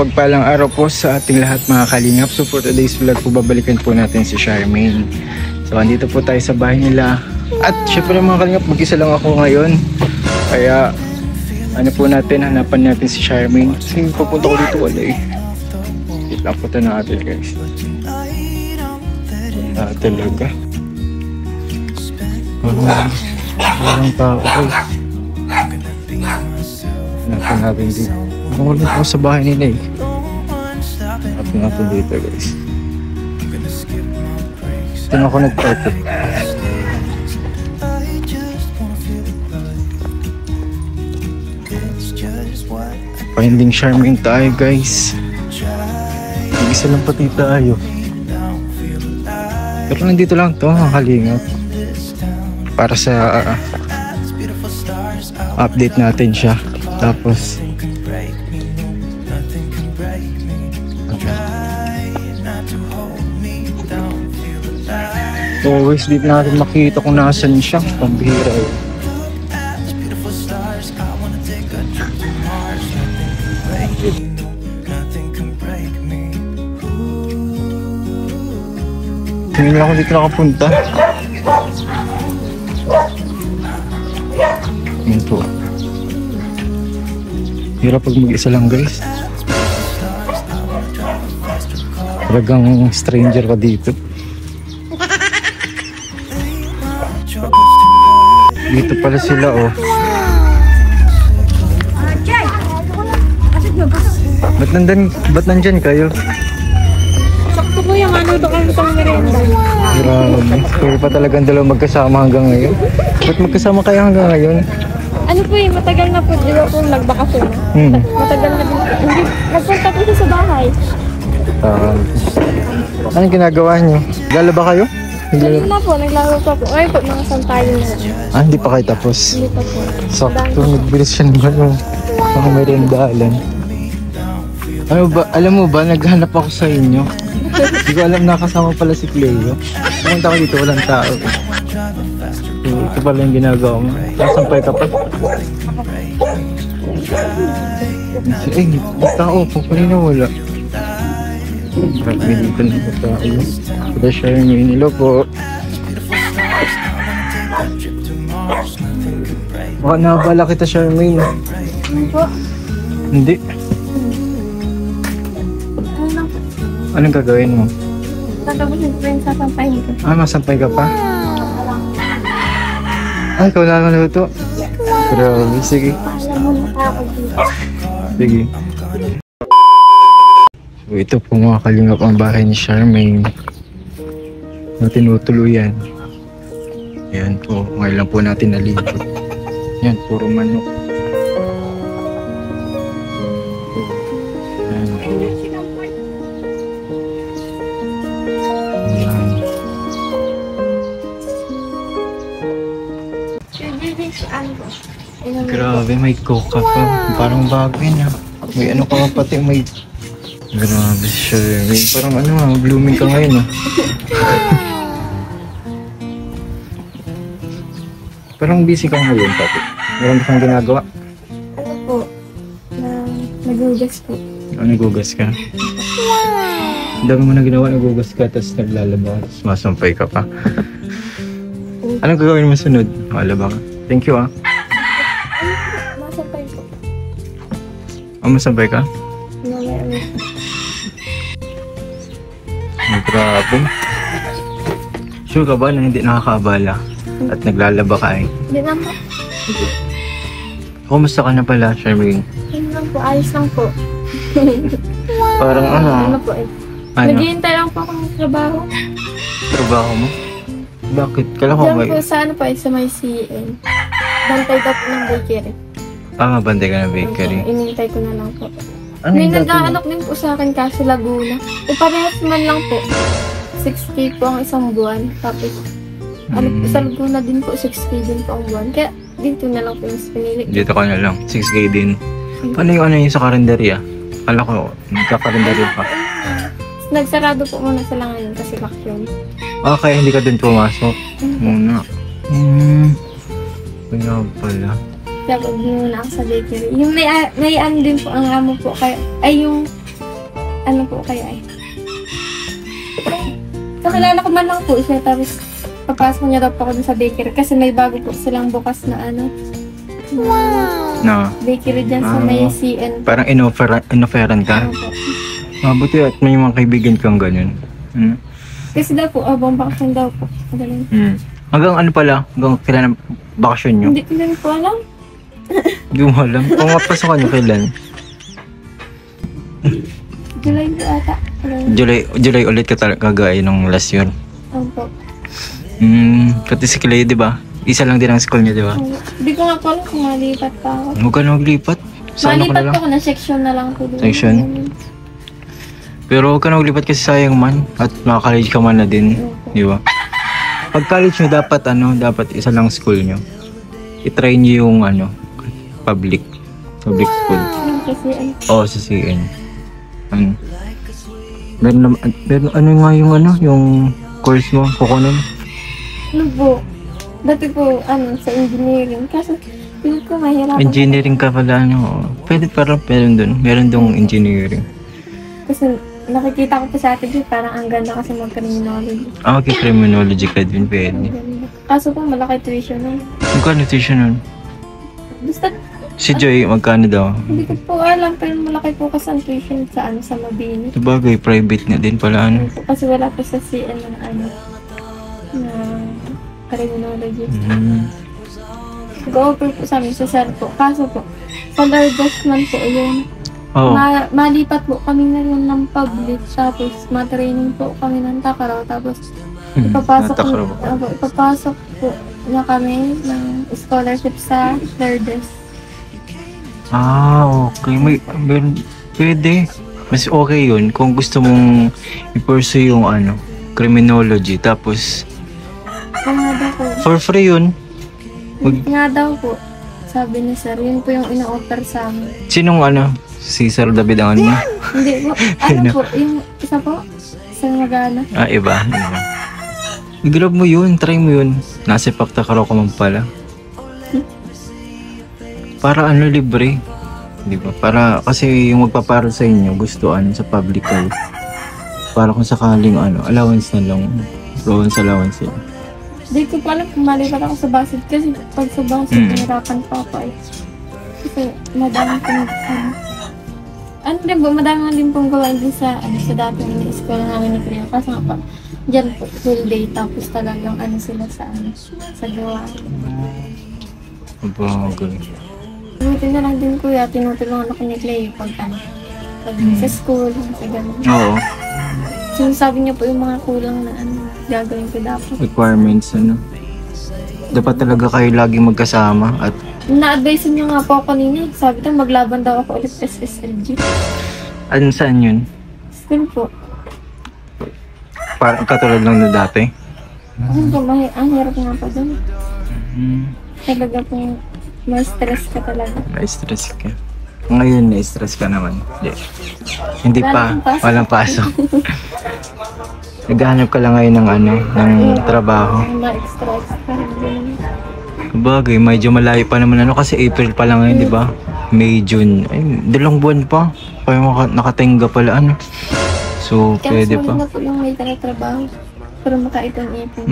mapagpalang araw po sa ating lahat mga kalingap. So for today's vlog po, babalikan po natin si Charmaine. So andito po tayo sa bahay nila. At syempre mga kalingap, mag-isa lang ako ngayon. Kaya ano po natin, hanapan natin si Charmaine. Kasi papunta ko dito wala eh. Wait lang po ito natin guys. Talaga. Walang tao guys. Hanapan natin dito. Wala ako sa bahay nila eh. Hanapan natin dito guys. Ito na ako nag-park eh. Finding Charmaine tayo guys. Mag-isa lang pati tayo. Pero nandito lang to mga kalingap. Para sa update natin siya. Tapos always dito natin makita kung nasan siya. Pambihira yun. Tingin lang ako dito nakapunta. Yun po. Hirap pag mag-isa lang guys. Talagang stranger ka dito. Dito pala sila oh. Ba't nandyan kayo? Sakto po yung ano ito kami itong merenda. Grabe. Pero pa talagang dalawa magkasama hanggang ngayon. Ba't magkasama kayo hanggang ngayon? Ano po eh, matagal na po. Di ba po nagbakasyon? Matagal na po. Hindi, nagpunta po siya sa bahay. Anong ginagawa niyo? Lalaba kayo? Hindi na po, naglaro pa po. Ay po, mga santayo na. Hindi pa kayo tapos? Hindi pa po. Sakto, nagbilis siya naman yung mga merendalan. Ano ba, alam mo ba, naghanap ako sa inyo. Hindi ko alam nakasama pala si Cleo. Pumunta ko dito, walang tao. So, ito pala yung ginagawa mo. Nasampay ka pa. Eh, may tao po. Kanina wala. Grabe dito na ito tao. Ito Charmaine. Hello po. Baka nakabala kita Charmaine. Ano po? Hindi. Anong gagawin mo? Tatapusin po yung sasampahin ko. Masampay ka pa? Ay, ikaw lang naluto. Grabe, sige. Alam mo na ako dito. Sige. So, ito po mga kalingap ang bahay ni Charmaine. Na tinutuluyan. Ayan po, ngayon lang po natin naligo. Ayan, puro manok. Ayan po. Grabe, may coca pa. Parang bago yun ah. May ano ka pati, may... Grabe siya. May parang ano ah, blooming ka ngayon ah. Parang busy ka ngayon pati. Meron ba kang ginagawa? Ano po? Nagugas po. Nagugas ka? Ang dami mo na ginawa, nagugas ka, tapos naglalaba, tapos masampay ka pa. Anong gagawin mo sunod? Malaba ka. Thank you ah. Masampay po. Masampay ka? Mamaya. Grabe. Sure ka ba na hindi nakakaabala? At naglalaba ka eh? Hindi lang po. Kumusta ka na pala, Charmaine? Hindi lang po. Ayos lang po. Parang ano? Ano po eh. Ano? Naghihintay lang po akong trabaho. Trabaho mo? Bakit? Kala ko Diyan may... po sa ano po eh, sa may CN. Bantay daw po ng bakery. Mabantay ka ng bakery. Inintay ko na lang po. Ano May yung dati mo? nag-aanok din po sa akin kaso Laguna. Parehas man lang po. 6K po ang isang buwan. Tapos, ano po, sa Laguna din po, 6K din po ang buwan. Kaya, dito na lang po yung pinili. Dito ka na lang. 6K din. Paano yung ano yung sa karinderya? Kala ko, nagkakarinderya pa. Nagsarado po muna sila ngayon kasi vacuum. Kaya hindi ka din pumasok. Muna. Kaya pala. Kaya pag muna ako sa bakery. Yung may ano din po ang amo po. Kaya, ay yung ano po kaya eh. Kakilala ko man lang po siya, tapos papasok niya daw po ako dun sa bakery kasi may bago po silang bukas na ano. No. Bakery dyan sa may CN. Parang inoferan ka? Ano po. Mabuti at may mga kaibigan kang ganyan. Hmm. Kasi daw po, abang bakasyon daw po. Ganun. Hmm. Hanggang ano pala? Hanggang kailan ang bakasyon nyo? Hindi ko din po alam. Hindi mo alam. Kung mapasukan nyo kailan? July po ata. July ulit ka talaga gaya nung last year. Ano po. Pati si Clay, di ba? Isa lang din ang school niya, di ba? Hindi ko nga po alam kung malipat pa ako. Huwag ka na maglipat. Sana ka Malipat na lang. po ako na section na lang po. Section? Pero huwag ka na maglipat kasi sayang man. At maka-college ka man na din. Di ba? Pag college nyo, dapat isa lang school nyo. I-try nyo yung public school. Kasi ano. Oo, sa CN. Meron yung course mo, kukunin? Ano po? Dati po, sa engineering. Kasi, feel ko mahirap. Engineering ka pala, Pwede parang meron dong engineering. Kasi, nakikita ko po sa atin dito, parang ang ganda kasi mag-criminology. Okay, criminology ka din, pwede. Kaso po, malaki tuition nun. Magkano tuition nun? Basta, Si Joy, magkano daw? hindi ko po alam, pero malaki po kasi ang tuition sa Mabini. Sabagay, private na din pala, Kasi wala po sa CN na na criminology. Go-offer po sa amin sa sir po. Kaso po, sa largest man po yun. Oo. Malipat po kami na rin ng public. Tapos, ma-training po kami ng Takaraw. Tapos, ipapasok po na kami ng scholarship sa largest. Okay. Pwede. Mas okay yun kung gusto mong i-pursue yung criminology. Tapos, Nga daw po. for free yun. Nga daw po. Sabi ni sir, yun po yung ina-offer sa amin. Sinong si Sir David ang mo? Hindi po. Po, yung isa po, sa Magana. Iba. I-grab mo yun, try mo yun. Nasa Paktakaraw ka man pala. Para libre. Di ba? Para, kasi yung magpaparal sa inyo, gusto sa public health. Para kung sakaling allowance na lang. Allowance yun. Hindi ko pa alam kung malipat ako sa basid. Kasi pag sa basid, pinirapan pa ako eh. Kasi madami pong madami din pong gawain din sa dating ini-eskwela namin ni Priya. Kasi nga pa, dyan po, full day. Tapos talagang sila sa gawain. Bagay. Buti na lang din kuya, tinutulungan ako ni Clay pag sa school, sa gano'n. Oo. Sinasabi niya po yung mga kulang na gagawin ko dapat. Requirements, Dapat talaga kayo lagi magkasama at Na-advise niya nga po ako kanina. Sabi niya, maglaban daw ako ulit sa SSLG. saan yun? School po. Parang katulad lang na dati? Ang hirap nga po dun. Talaga po, ma-stress ka talaga. May stress ka. Ngayon, na-stress ka naman. Hindi pa. Walang pasok. Naghahanap ka lang ngayon ng trabaho. Ma-stress ka rin. Bagay, medyo malayo pa naman kasi April pa lang ngayon, di ba? May, June. Ay, 2 buwan pa. Kaya nakatingga pala So, pwede Kaya pa. na po yung may trabaho. Para makaipon-ipon.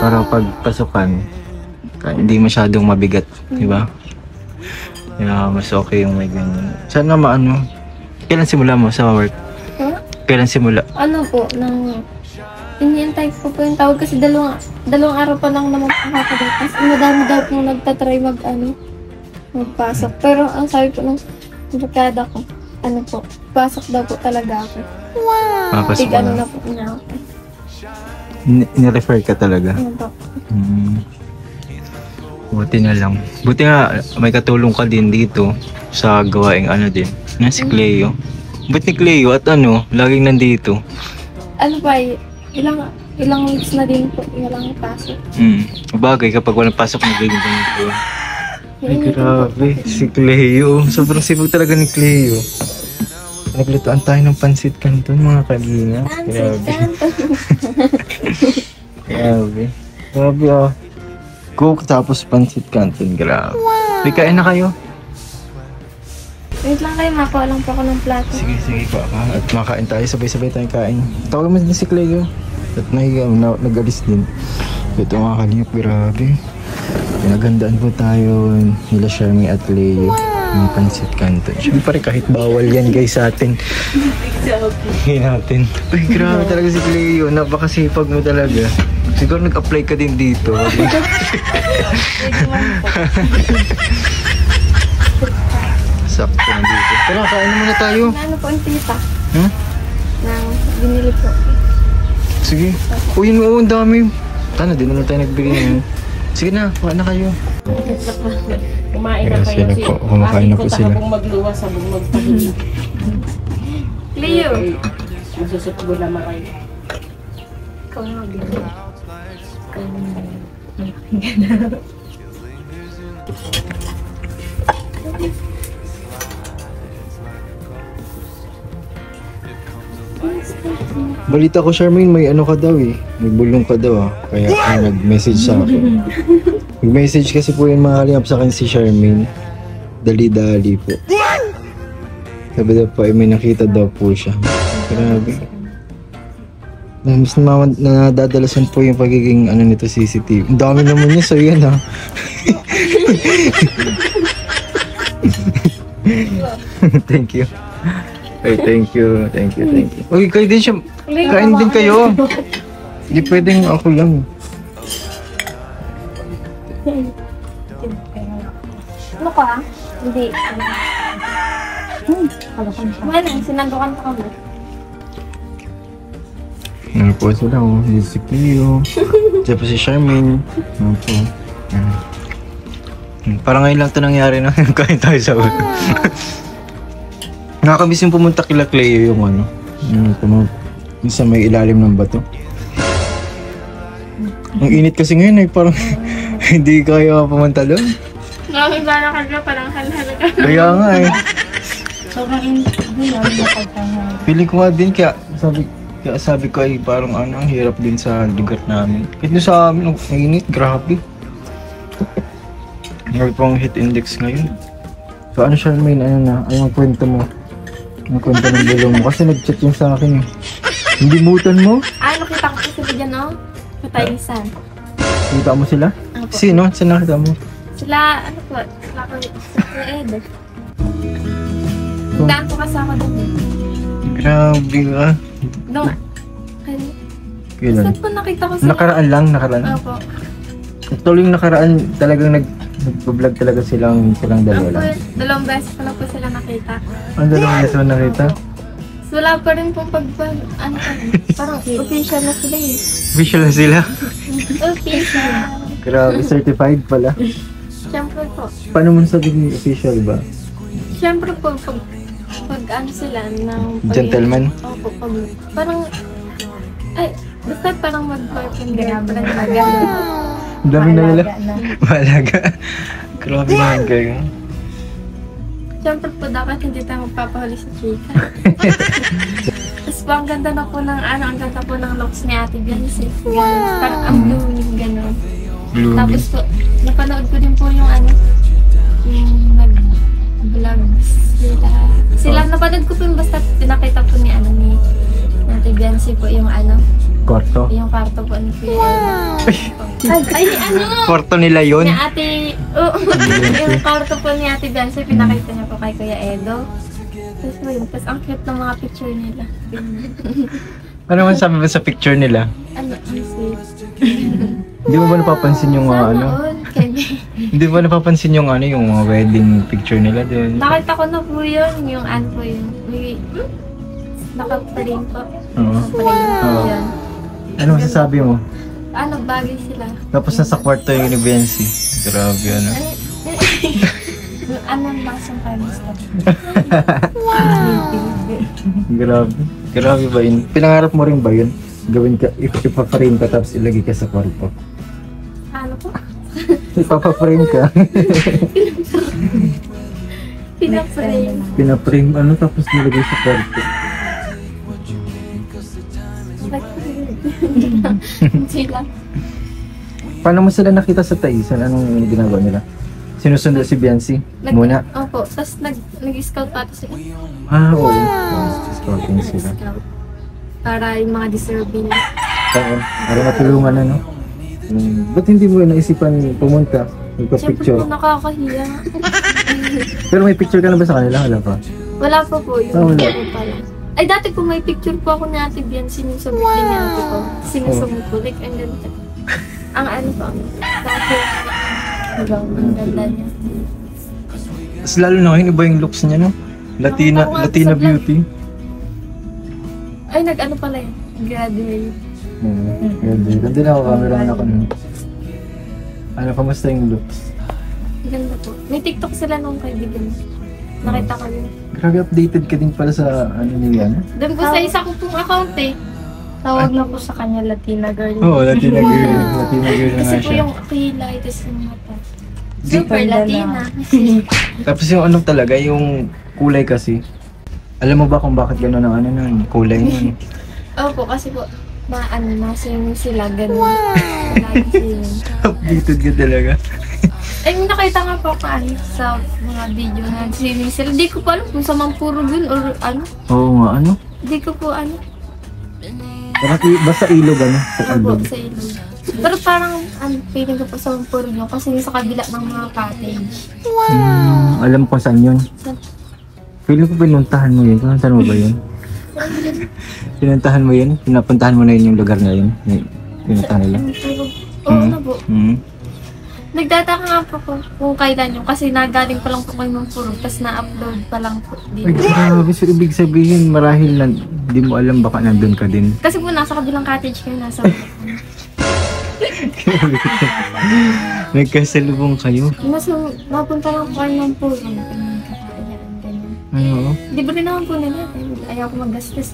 Para pagpasukan, hindi masyadong mabigat, di ba? Kaya mas okay yung may ganyan. Sana kailan simula mo sa work? Kailan simula? Iniintay ko po yung tawag kasi dalawang araw pa lang naman pakakadatas. Madami daw po nagtatry magpasok. Pero ang sabi po ng barkada ko, pasok daw po talaga ako. Papasok ka na. na po na ako. Ni-refer ka talaga? Po. Buti na lang. Buti nga, may katulong ka din dito sa gawaing din. Si Cleo. Ba't ni Cleo at laging nandito? Ilang weeks na din po, walang pasok. Bagay, kapag walang pasok, nagiging ganito. Ay, grabe. Si Cleo. Sobrang sipag talaga ni Cleo. Naglutuan tayo ng pansit canton, mga kalinga. Grabe. Grabe, Cook tapos pansit canton. Grabe. Kain na kayo. Wait lang kayo, makuha lang po ako ng plato. Sige, sige po. At makain tayo, sabay-sabay tayong kain. Tawagan mo din si Cleo. At nag-alis din. Ito mga kalingap, grabe. Pinagandaan po tayo nila Sharmy at Leo. Yung pansit canton. Siyempre kahit bawal yan guys sa atin. Hindi natin. Ay, grabe talaga si Cleo. Napakasipag mo talaga. Siguro nag-apply ka din dito. Sakto na dito. Tara, kain na muna tayo. Ano po yung tita? Hmm? Na binili po. Sige. Uy, ang dami. Tana, di na lang tayo nagbigay ngayon. Sige na, kuha na kayo. Kumain na Grabe kayo sila po. Kumakain na po sila. Kung magluwas sa magpahila. Cleo! Masusutbo naman kayo. Ikaw na mag Balita ko, Charmaine, may ano ka daw eh. May bulong ka daw ah. Kaya nag-message sa akin. Nag-message kasi po yung mga kalingap sa akin si Charmaine. Dali-dali po. Sabi daw po, may nakita daw po siya. Grabe. Mas nadadalasan po yung pagiging ano nito CCTV. Ang dami naman niya, so yan ah. Thank you. Ay, thank you. Uy, kayo din siya. Kain din kayo. Hindi pwedeng ako lang. Ano ka? Hindi. Ano, sinandukan pa kami. Ano po sila oh. Si Cleo. Siya po si Charmaine. Ano po. Parang ngayon lang ito nangyari na kain tayo sa ulo. Nakakamiss yung pumunta kila Cleo yung ano. Yung sa may ilalim ng bato. Ang init kasi ngayon eh. Parang hindi kaya pumunta doon. Nakakibala ka na, parang halhala ka. Kaya nga eh. Sobrang init din ang napagkama. Feeling ko nga din kaya sabi ko ay parang ano, ang hirap din sa lugar namin. Kahit doon sa amin, ang init, grabe. Meron pang heat index ngayon. So ano Charmaine, ano na, ayong kwento mo. Ang kwento ng bulong mo. Kasi nag-chat yung sa akin eh. Hindi mutan mo? Ay, nakita ko po sila dyan, no? Pataysan. Kita mo sila? Apo. Sino? Saan nakita mo? Sila, ano po? Sila ko, sila Ed. Daan po kasi ako dun eh. Grabe ka. No. Kailan? Saan po nakita ko sila? Nakaraan lang, nakaraan. Opo. Tuloy yung nakaraan, talagang nag-vlog talaga silang dalawa Opo, lang. dalawang beses ko na po sila nakita. Ang dalawang beses mo nakita? So, wala pa rin po ano pa, parang official na sila eh. Visual na sila. Official. Grabe, certified pala. Siyempre po. Paano mo sabing official ba? Siyempre po, pag ano sila ng... Gentleman? Opo, parang... Ay, basta parang mag-boyfriend girlfriend na gano'n. Ang dami na nila. Mahalaga. Grabe naman kayo. Siyempre po, dapat hindi tayo magpapahuli sa chika. Tapos po, ang ganda na po ng ang ganda po ng looks ni Ate Biancy. Parang ang blooming, gano'n. Blooming. Tapos po, napanood ko din po yung yung nag-vlog sila. Napanood ko po yung basta pinakita po ni Ate Biancy po yung Kwarto? yung kwarto po ni Kuya. Ay, Kwarto nila yun? Ni Ate, yung kwarto po ni Ate Biancy, pinakita niya po kay Kuya Edo. Tapos ang cute ng mga picture nila. Ano man sabi mo sa picture nila? Ang sweet. Hindi mo ba napapansin yung mga ano? Sana all, Kenny. Hindi mo ba napapansin yung yung mga wedding picture nila doon? Nakita ko na po yun, yung po yun. Nakapaling po. Oo. Oo. Yun. Ano masasabi mo? Bagay sila. Tapos nasa kwarto yung Bensi. Grabe ano. Anong lasang kamusta? Grabe. Grabe ba yun? Pinangarap mo rin ba yun? Gawin ka, ipa-frame ka tapos ilagay ka sa kwarto. Ano po? Ipapa-frame ka. Pinapray. Pina-frame ano tapos nilagay sa kwarto. Sila. Paano mo sila nakita sa Taisan? Anong ginagawa nila? Sinusundo si Biancy muna. Opo, tapos nag-scout pa ito sila. Oo. Scouting sila. Scout. Para yung mga deserving. Oo. Para matulungan na, no? Ba't hindi mo naisipan pumunta? Siyempre Magpa-picture. po nakakahiya. Pero may picture ka na ba sa kanila? Wala pa. Wala pa po yung wala. po pala. Ay, dati po may picture po ako ni Ate Biancy yung sa birthday ni Ate ko. Sinusunod po. Like, ang ganda. Ang ano po. Dati, ang ganda niya. Mas lalo na ngayon, iba yung looks niya, no? Latina Sa vlog. beauty. Ay, nag-ano pala yun. Graduate. Ganda na ako, camera na ako nun. Ano, kamusta yung looks? Ganda po. May TikTok sila nung kaibigan. Nakita ko yun. Grabe, updated ka din pala sa ano nila, no? Doon po sa isa ko pong account eh. Tawag na po sa kanya Latina girl. Oo, Latina girl. Latina girl na Kasi nga po siya. yung kilay, tapos yung mata. Super Ganda Latina. Tapos yung ano talaga, yung kulay kasi. Alam mo ba kung bakit gano'n ang ano nun? Kulay nun. Opo, kasi po, nasa sila, ganun. Lagi sila. Updated ka talaga. Ay, nakita nga po ako sa mga video na swimming sila. Di ko pa alam kung sa Mampuro yun or ano. Oo nga, ano? Di ko po ano. Basta ilog ano? Sa Opo, ilog. sa ilog. Pero parang, feeling ko po sa Mampuro yun kasi yung sa kabila ng mga cottage. Alam ko saan yun. Feeling ko pinuntahan mo yun. Pinuntahan mo ba yun? Pinuntahan mo yun? Pinapuntahan mo na yun yung lugar na yun? Pinuntahan nila? Oo na po. Hmm. Nagtataka nga po kung kailan yun kasi nagaling pa lang po kayo ng puro tapos na-upload pa lang po Ay, dito. grabe. So, ibig sabihin, marahil na, di mo alam baka nandun ka din. Kasi po nasa kabilang cottage kayo, nasa Nagkasalubong kayo. nasa mapunta lang po kayo ng puro. Kakayan, ganyan. Ano? Di ba rin naman po nila? Ayaw ko maggastos.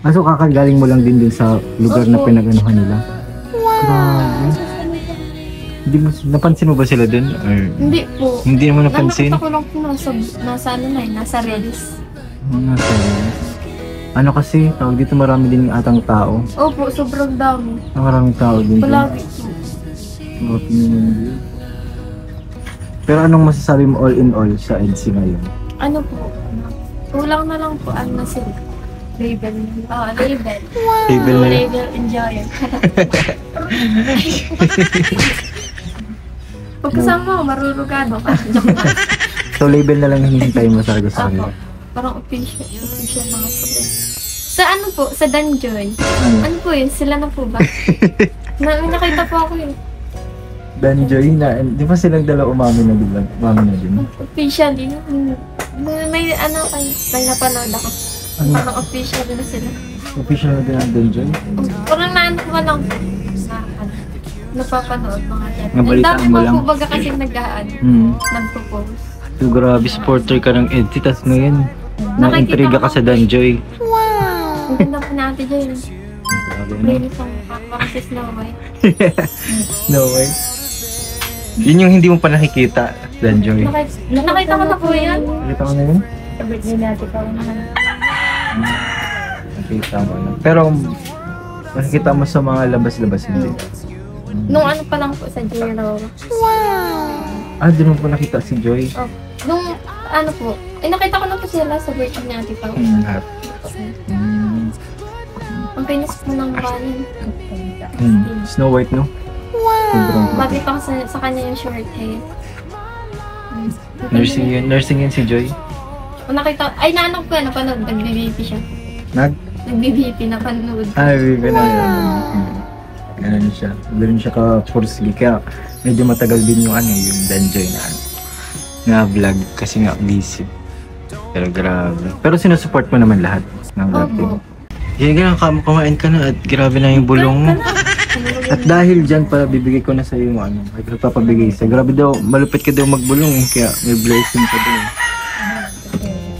So, kakagaling mo lang din sa lugar na Opo. pinag-anuhan nila? Grabe. Hindi mo, napansin mo ba sila dun? Or Hindi po. hindi mo napansin? Nakita ko lang po nasa ano na yun, nasa reels. Ano kasi, tawag dito marami din atang tao. Opo, sobrang dami. Maraming tao din. Palagi po. Pero anong masasabi mo all in all sa EDSI ngayon? Ano po? Kulang na lang po ano na sila. Label. Label. Table na lang. Label enjoyer. Pag kasama ko, marurugado ka. Joke lang. So label na lang hinihintay mo sa Ako, kanila. parang official mga po. Sa ano po? Sa Danjoy. Ano? Ano po yun? Sila na po ba? May nakita po ako yun. Danjoy na, di ba silang dalawa umamin na din? Umamin na din? Officially. May ano kayo, may napanood ako. Ano? Parang official na sila. Official na din ang Danjoy? Parang naano ko lang. Napapanood mga yan. Ang Nabalitaan dami mo mga lang. po baga kasi nag-aan. Nagpo-post. So grabe, supporter ka ng EDSI, tas ngayon, na-intriga ka sa Danjoy. Ang ganda po natin dyan. Grabe na. Really pang parang si Snow White. No way. Yun yung hindi mo pa nakikita, Danjoy. Nakita ko na po yan. Nakita ko na yun? Sa birthday natin pa naman. Nakita mo na. Pero, nakikita mo sa mga labas-labas hindi. Nung ano pa lang po sa Jero. Doon mo po nakita si Joy. Oh, nung ano po. Nakita ko na po sila sa birthday ni Ate Pao. Ang pinis po ng kanin. Snow White, no? Sobrang Bagay pa ko sa kanya yung short hair. Nursing yun si Joy. Nakita, ay naanok ko yan, napanood. Nag-BBP siya. Nag-BBP, napanood. Bibi na yun. Ganun siya. Ganun siya ka-forsy. Kaya medyo matagal din yung yung Danjoy na vlog kasi nga busy. Pero grabe. Pero sinusupport mo naman lahat ng vlog Opo. team. Sige nga, kumain ka na at grabe na yung bulong mo. At dahil dyan, para bibigay ko na sa iyo yung ay papabigay sa. Grabe daw, malupit ka daw magbulong kaya may blessing ka daw.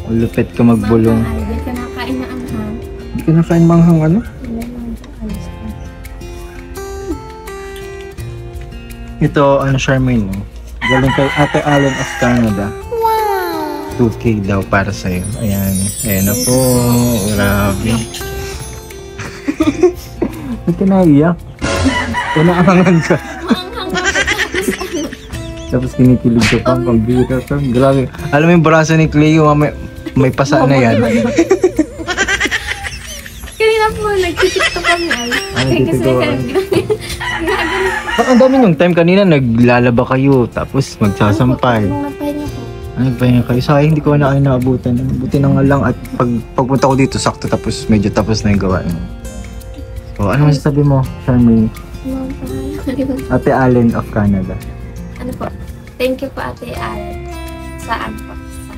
Malupit ka magbulong. Hindi ka nakain na anghang. Hindi ka nakain manghang ano? Ito, Charmaine, no? Galing kay Ate Allen of Canada. 2K daw para sa'yo. Ayan. Ayan na po. Grabe. Ba't ka naiyak? Kinaangan ka. Maanghang na po. Tapos kinikilig ka pa, pambira ka. Grabe. Alam mo yung braso ni Cleo, may pasa na yan. Kanina po, nag-tiktok kami ay. nag-tiktok ka? Ginagano Baka ang dami nung time kanina, naglalaba kayo, tapos magsasampay. Mga pahinga po. Nagpahinga kayo. Sayang, hindi ko na kayo naabutan. Buti na nga lang at pagpunta ko dito, sakto tapos medyo tapos na yung gawa niyo. So, ano masasabi mo, Charmaine? Ate Allen of Canada. Ano po? Thank you po Ate Allen. Saan po? Sa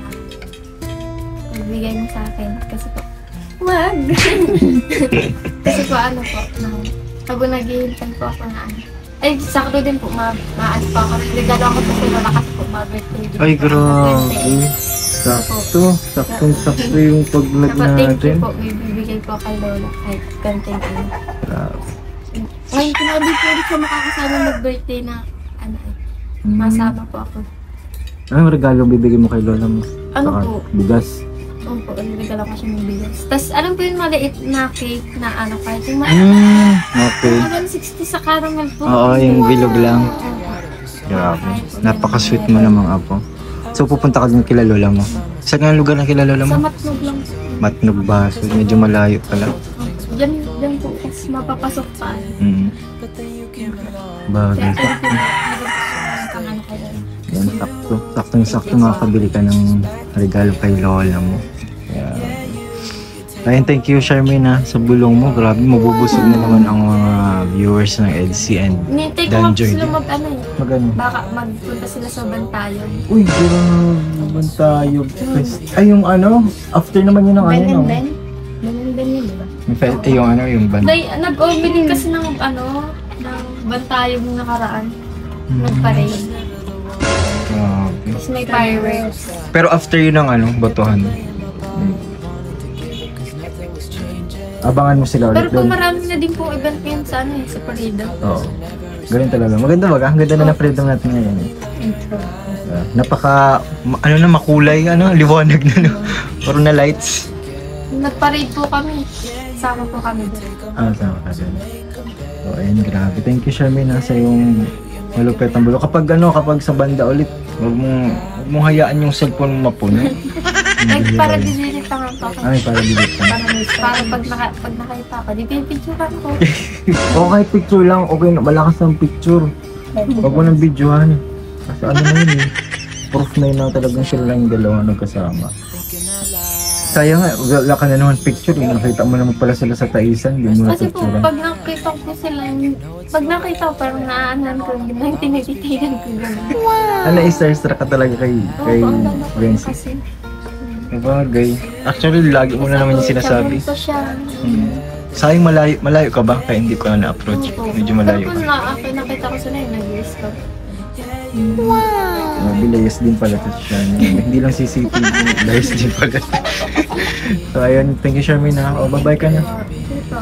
pagbigay mo sa akin. Kasi po, wag! Kasi po ano po, habang naghihintay po ako na ano. Ay, sakto din po, maano po ako. Regalo ako po sila kasi po, ma-birthday din. Ay, po. grabe. Sakto. Saktong-sakto yung pag-vlog Dapat thank you natin. po, bibigay po kay Lola. Kahit konting ano. Grabe. Ngayon, kinabi po ulit sa makakasama mag-birthday na ano eh. Masama po ako. Anong regalo bibigay mo kay Lola mo? Ano Saka po? Bigas. Opo, regalo ko siya ng bigas. Tapos, alam po yung maliit na cake na ano, kahit yung Okay. 160 sa caramel po. Oo, yung bilog lang. Opo. Grabe. Napaka-sweet mo namang apo. So, pupunta ka din kila Lola mo. Saan nga lugar na kila Lola Sa mo? Matnog lang po. Matnog ba? So, medyo malayo pala. Diyan po, kasi mapapasok pa. Bagay. Kaya, ayun po, ang ano kayo. Yan, sakto. Saktong-sakto makakabili ka ng regalo kay Lola mo. Ayun, thank you Charmaine ha, sa bulong mo. Grabe, mabubusog na naman ang mga viewers ng EDC and Nintay ko nga po Danjoy. sila mag-ano eh. Magano? Baka magpunta sila sa Bantayan. Uy, grabe naman tayo. Ay, yung ano, after naman yun ng ano, Ben no? and Ben? Ben and Ben yun, diba? Yung ano, yung band. Nag-opening kasi ng ano, ng Bantayan yung nakaraan. Nag-parade. Grabe. Tapos may fireworks. Pero after yun ng ano, botohan. Abangan mo sila ulit Pero po doon. marami na din po event ngayon sa ano eh, sa parade. Oo. Ganun talaga. Maganda ba? Ang ganda na na freedom natin ngayon. Eh. Intro. Ano na, makulay, ano, liwanag na, no? Puro na lights. Nag-parade po kami. Sama po kami doon. Sama ka din. So, ayun, grabe. Thank you, Charmaine, sa yung malupet ang bulo. Kapag sa banda ulit, huwag mong hayaan yung cellphone mo mapuno. Para didilit pa nga po ako. Ay, para delete ka. Para pag nakita ko, di pipicturean ko. O kahit picture lang, okay na, malakas ang picture. Huwag mo ng videohan. Kasi ano na yun eh. Proof na yun na talagang sila lang yung dalawa nagkasama. Kaya nga, wala ka na naman picture eh. Nakita mo naman pala sila sa taisan, hindi mo na Kasi po, picture. pag nakita ko sila, pag nakita ko, parang naaanan ko, yung tinititigan ko gano'n. Ano, starstruck ka talaga kay Oo, ang ganda ko Renzi. kasi. Bagay. Actually, lagi mo na naman yung sinasabi. Siya siya. Sayang malayo ka ba? Kaya hindi ko na na-approach. Medyo malayo Pero ka. kung nakita ko sila, nag-risk ko. Bilayas din pala sa siya. Hindi lang CCTV, bilayas din pala. So ayun, thank you Charmaine ha. O, bye-bye ka na. Ito.